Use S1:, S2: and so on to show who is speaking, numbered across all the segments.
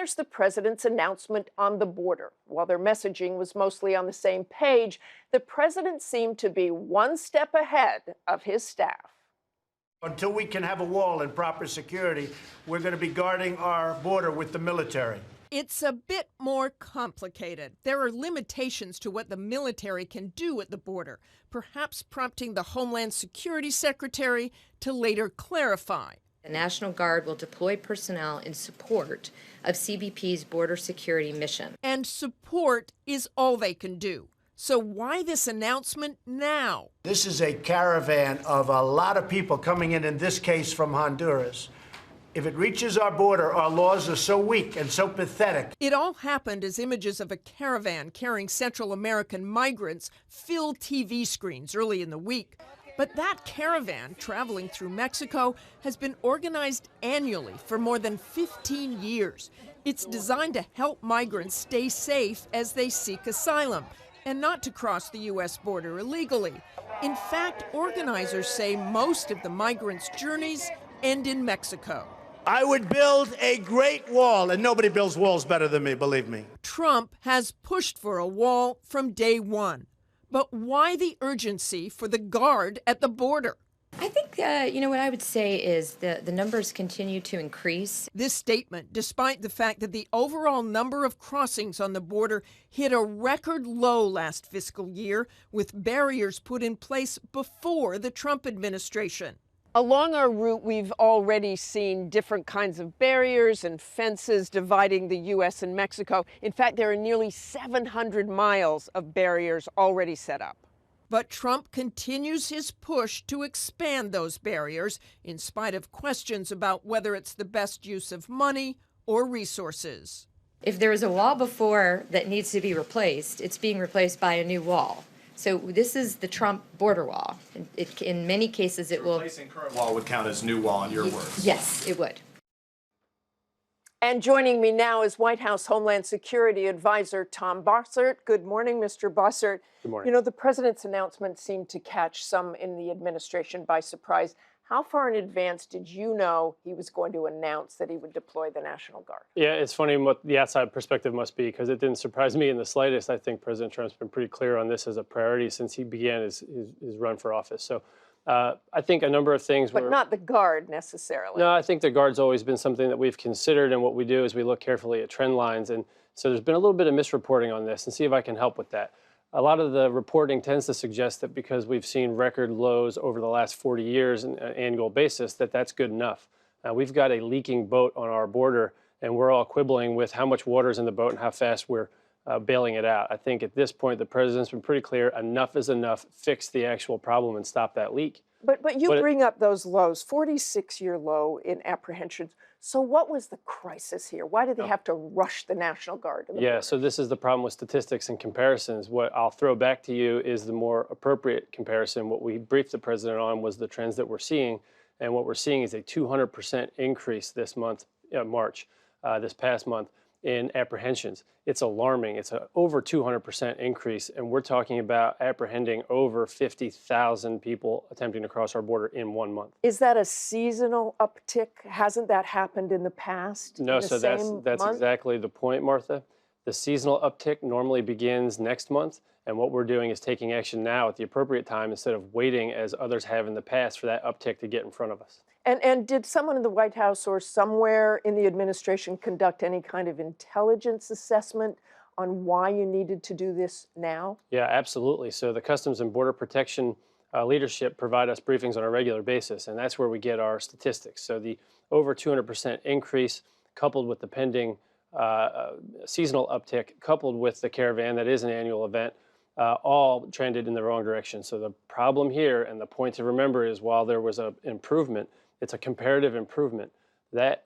S1: there's the president's announcement on the border. While their messaging was mostly on the same page, the president seemed to be one step ahead of his staff.
S2: Until we can have a wall and proper security, we're going to be guarding our border with the military.
S3: It's a bit more complicated. There are limitations to what the military can do at the border, perhaps prompting the Homeland Security Secretary to later clarify.
S4: The National Guard will deploy personnel in support of CBP's border security mission.
S3: And support is all they can do. So why this announcement now?
S2: This is a caravan of a lot of people coming in this case from Honduras. If it reaches our border, our laws are so weak and so pathetic.
S3: It all happened as images of a caravan carrying Central American migrants filled TV screens early in the week. But that caravan traveling through Mexico has been organized annually for more than 15 years. It's designed to help migrants stay safe as they seek asylum and not to cross the U.S. border illegally. In fact, organizers say most of the migrants' journeys end in Mexico.
S2: I would build a great wall, and nobody builds walls better than me, believe me.
S3: Trump has pushed for a wall from day one. But why the urgency for the guard at the border?
S4: I think, what I would say is the numbers continue to increase.
S3: This statement, despite the fact that the overall number of crossings on the border hit a record low last fiscal year, with barriers put in place before the Trump administration. Along our route, we've already seen different kinds of barriers and fences dividing the U.S. and Mexico. In fact, there are nearly 700 miles of barriers already set up. But Trump continues his push to expand those barriers, in spite of questions about whether it's the best use of money or resources.
S4: If there was a wall before that needs to be replaced, it's being replaced by a new wall. So this is the Trump border wall. In many cases, it will...
S5: Replacing current wall would count as new wall in your words.
S4: Yes, it would.
S1: And joining me now is White House Homeland Security Advisor Tom Bossert. Good morning, Mr. Bossert.
S6: Good morning.
S1: You know, the president's announcement seemed to catch some in the administration by surprise. How far in advance did you know he was going to announce that he would deploy the National Guard?
S6: Yeah, it's funny what the outside perspective must be, because it didn't surprise me in the slightest. I think President Trump's been pretty clear on this as a priority since he began his run for office. So I think a number of things
S1: But not the Guard necessarily.
S6: No, I think the Guard's always been something that we've considered, and what we do is we look carefully at trend lines. And so there's been a little bit of misreporting on this, and see if I can help with that. A lot of the reporting tends to suggest that because we've seen record lows over the last 40 years on an annual basis, that's good enough. We've got a leaking boat on our border, and we're all quibbling with how much water's in the boat and how fast we're bailing it out. I think at this point, the president's been pretty clear, enough is enough, fix the actual problem and stop that leak.
S1: But you bring up those lows, 46-year low in apprehensions. So what was the crisis here? Why did they have to rush the National Guard?
S6: Yeah, so this is the problem with statistics and comparisons. What I'll throw back to you is the more appropriate comparison. What we briefed the president on was the trends that we're seeing. And what we're seeing is a 200% increase this month, March, this past month, in apprehensions. It's alarming. It's an over 200% increase, and we're talking about apprehending over 50,000 people attempting to cross our border in 1 month.
S1: Is that a seasonal uptick? Hasn't that happened in the past?
S6: No, so that's exactly the point, Martha. The seasonal uptick normally begins next month, and what we're doing is taking action now at the appropriate time instead of waiting as others have in the past for that uptick to get in front of us.
S1: And did someone in the White House or somewhere in the administration conduct any kind of intelligence assessment on why you needed to do this now?
S6: Yeah, absolutely. So the Customs and Border Protection leadership provide us briefings on a regular basis, and that's where we get our statistics. So the over 200% increase coupled with the pending seasonal uptick, coupled with the caravan that is an annual event, all trended in the wrong direction. So the problem here, and the point to remember, is while there was an improvement, it's a comparative improvement. That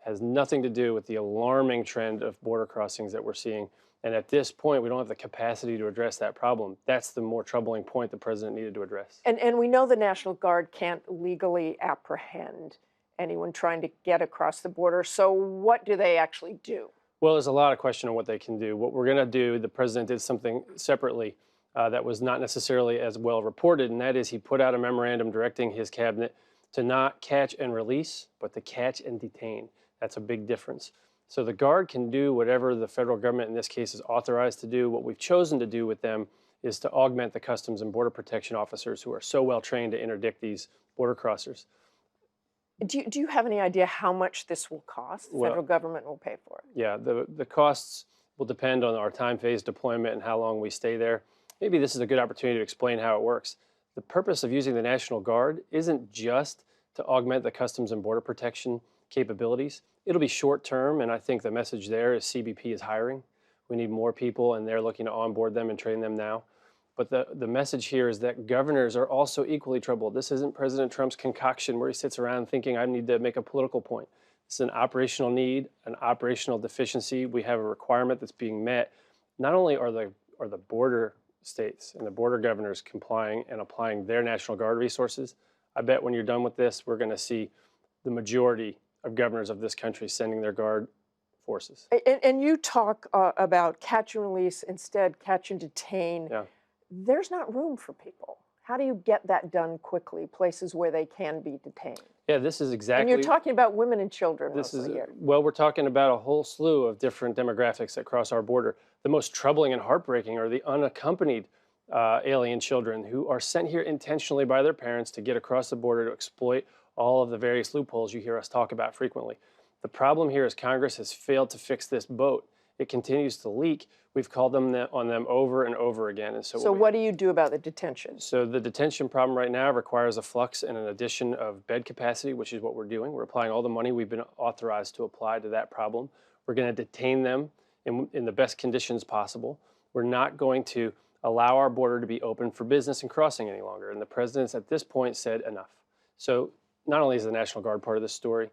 S6: has nothing to do with the alarming trend of border crossings that we're seeing. And at this point, we don't have the capacity to address that problem. That's the more troubling point the president needed to address.
S1: And we know the National Guard can't legally apprehend anyone trying to get across the border. So what do they actually do?
S6: Well, there's a lot of question on what they can do. What we're going to do, the president did something separately that was not necessarily as well reported, and that is he put out a memorandum directing his cabinet to not catch and release, but to catch and detain. That's a big difference. So the Guard can do whatever the federal government in this case is authorized to do. What we've chosen to do with them is to augment the Customs and Border Protection officers who are so well trained to interdict these border crossers.
S1: Do you have any idea how much this will cost? The
S6: Well,
S1: federal government will pay for it.
S6: Yeah, the costs will depend on our time phase deployment and how long we stay there. Maybe this is a good opportunity to explain how it works. The purpose of using the National Guard isn't just to augment the Customs and Border Protection capabilities. It'll be short term, and I think the message there is CBP is hiring. We need more people, and they're looking to onboard them and train them now. But the message here is that governors are also equally troubled. This isn't President Trump's concoction where he sits around thinking, I need to make a political point. It's an operational need, an operational deficiency. We have a requirement that's being met. Not only are the border states and the border governors complying and applying their National Guard resources, I bet when you're done with this, we're going to see the majority of governors of this country sending their Guard forces.
S1: And you talk about catch and release, instead catch and detain.
S6: Yeah.
S1: There's not room for people. How do you get that done quickly, places where they can be detained?
S6: Yeah, this is exactly.
S1: And you're talking about women and children
S6: This is
S1: mostly here.
S6: well, we're talking about a whole slew of different demographics that cross our border. The most troubling and heartbreaking are the unaccompanied alien children who are sent here intentionally by their parents to get across the border to exploit all of the various loopholes you hear us talk about frequently. The problem here is Congress has failed to fix this boat. It continues to leak. We've called on them over and over again. And
S1: So what do you do about the detention?
S6: So the detention problem right now requires a flux and an addition of bed capacity, which is what we're doing. We're applying all the money we've been authorized to apply to that problem. We're going to detain them in the best conditions possible. We're not going to allow our border to be open for business and crossing any longer. And the president's at this point said enough. So not only is the National Guard part of this story,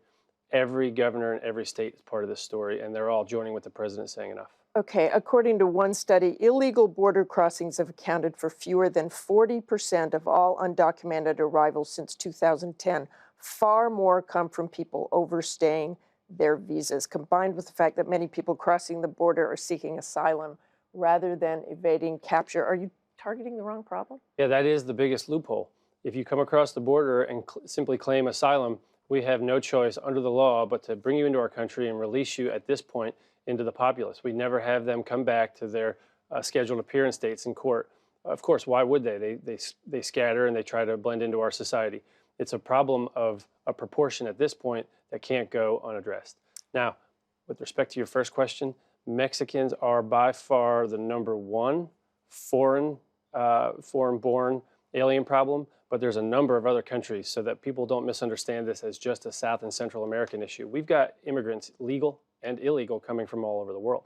S6: every governor in every state is part of this story, and they're all joining with the president saying enough.
S1: Okay, according to one study, illegal border crossings have accounted for fewer than 40% of all undocumented arrivals since 2010. Far more come from people overstaying their visas, combined with the fact that many people crossing the border are seeking asylum rather than evading capture. Are you targeting the wrong problem?
S6: Yeah, that is the biggest loophole. If you come across the border and simply claim asylum, we have no choice under the law but to bring you into our country and release you at this point into the populace. We never have them come back to their scheduled appearance dates in court. Of course, why would they? They scatter and they try to blend into our society. It's a problem of a proportion at this point that can't go unaddressed. Now, with respect to your first question, Mexicans are by far the #1 foreign-born alien problem, but there's a number of other countries so that people don't misunderstand this as just a South and Central American issue. We've got immigrants, legal and illegal, coming from all over the world.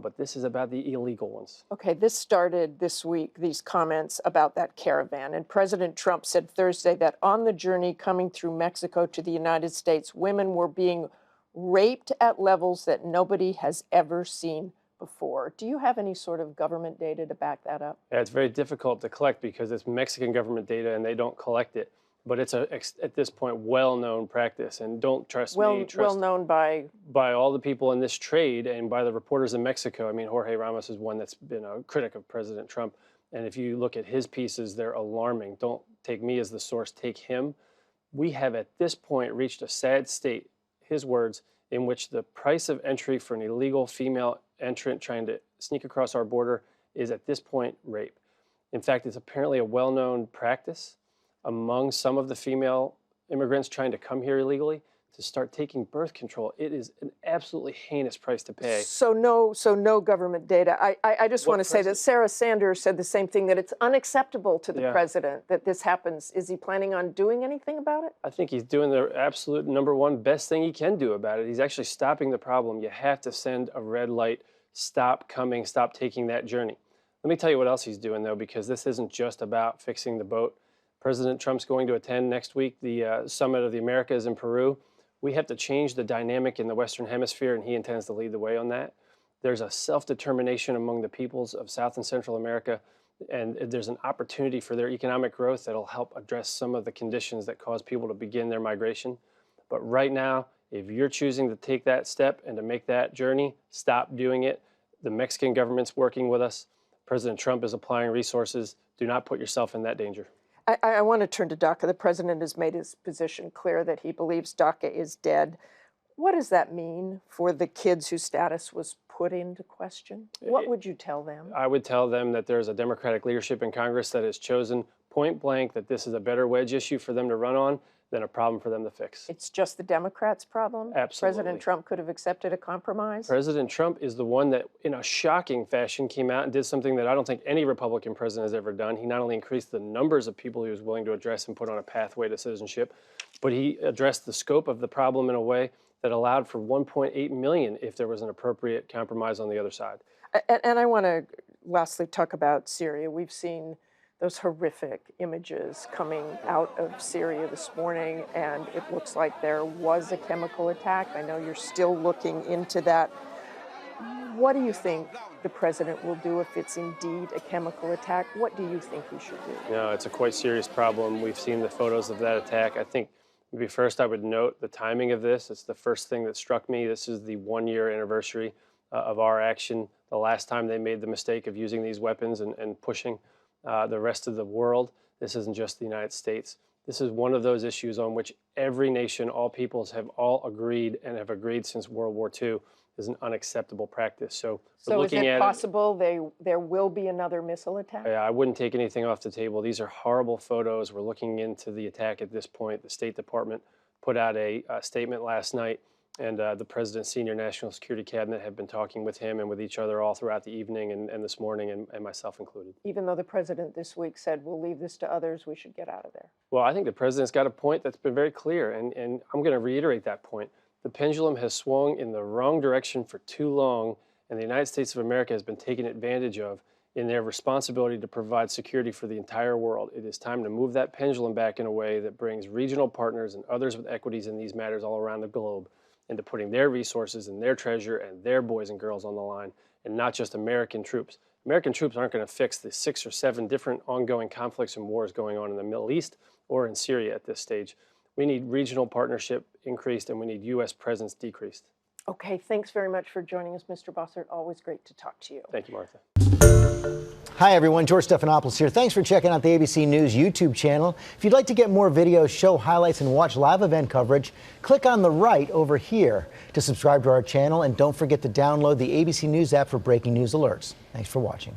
S6: But this is about the illegal ones.
S1: Okay, this started this week, these comments about that caravan. And President Trump said Thursday that on the journey coming through Mexico to the United States, women were being raped at levels that nobody has ever seen before. Do you have any sort of government data to back that up?
S6: Yeah, it's very difficult to collect because it's Mexican government data and they don't collect it. But it's at this point, well-known practice. And don't trust me.
S1: Well known by
S6: all the people in this trade and by the reporters in Mexico. I mean, Jorge Ramos is one that's been a critic of President Trump. And if you look at his pieces, they're alarming. Don't take me as the source, take him. We have at this point reached a sad state, his words, in which the price of entry for an illegal female entrant trying to sneak across our border is at this point rape. In fact, it's apparently a well-known practice among some of the female immigrants trying to come here illegally to start taking birth control. It is an absolutely heinous price to pay.
S1: So no government data. I just want to say that Sarah Sanders said the same thing, that it's unacceptable to the president that this happens. Is he planning on doing anything about it?
S6: I think he's doing the absolute #1 best thing he can do about it. He's actually stopping the problem. You have to send a red light. Stop coming, stop taking that journey. Let me tell you what else he's doing, though, because this isn't just about fixing the boat. President Trump's going to attend next week the Summit of the Americas in Peru. We have to change the dynamic in the Western Hemisphere, and he intends to lead the way on that. There's a self-determination among the peoples of South and Central America, and there's an opportunity for their economic growth that'll help address some of the conditions that cause people to begin their migration. But right now, if you're choosing to take that step and to make that journey, stop doing it. The Mexican government's working with us. President Trump is applying resources. Do not put yourself in that danger.
S1: I want to turn to DACA. The president has made his position clear that he believes DACA is dead. What does that mean for the kids whose status was put into question? What would you tell them?
S6: I would tell them that there's a Democratic leadership in Congress that has chosen point blank that this is a better wedge issue for them to run on than a problem for them to fix.
S1: It's just the Democrats' problem?
S6: Absolutely.
S1: President Trump could have accepted a compromise?
S6: President Trump is the one that, in a shocking fashion, came out and did something that I don't think any Republican president has ever done. He not only increased the numbers of people he was willing to address and put on a pathway to citizenship, but he addressed the scope of the problem in a way that allowed for 1.8 million if there was an appropriate compromise on the other side.
S1: And I want to lastly talk about Syria. We've seen those horrific images coming out of Syria this morning, and it looks like there was a chemical attack. I know you're still looking into that. What do you think the president will do if it's indeed a chemical attack? What do you think he should do?
S6: No, it's a quite serious problem. We've seen the photos of that attack. I think maybe first I would note the timing of this. It's the first thing that struck me. This is the 1-year anniversary of our action, the last time they made the mistake of using these weapons and pushing the rest of the world. This isn't just the United States. This is one of those issues on which every nation, all peoples have all agreed and have agreed since World War II is an unacceptable practice. So
S1: is it possible there will be another missile attack?
S6: Yeah, I wouldn't take anything off the table. These are horrible photos. We're looking into the attack at this point. The State Department put out a statement last night, and the President's senior national security cabinet have been talking with him and with each other all throughout the evening and this morning, and myself included.
S1: Even though the president this week said, we'll leave this to others, we should get out of there.
S6: Well, I think the president's got a point that's been very clear, and I'm going to reiterate that point. The pendulum has swung in the wrong direction for too long, and the United States of America has been taken advantage of in their responsibility to provide security for the entire world. It is time to move that pendulum back in a way that brings regional partners and others with equities in these matters all around the globe into putting their resources and their treasure and their boys and girls on the line, and not just American troops. American troops aren't going to fix the 6 or 7 different ongoing conflicts and wars going on in the Middle East or in Syria at this stage. We need regional partnership increased, and we need U.S. presence decreased.
S1: Okay, thanks very much for joining us, Mr. Bossert. Always great to talk to you.
S6: Thank you, Martha.
S7: Hi, everyone. George Stephanopoulos here. Thanks for checking out the ABC News YouTube channel. If you'd like to get more videos, show highlights, and watch live event coverage, click on the right over here to subscribe to our channel. And don't forget to download the ABC News app for breaking news alerts. Thanks for watching.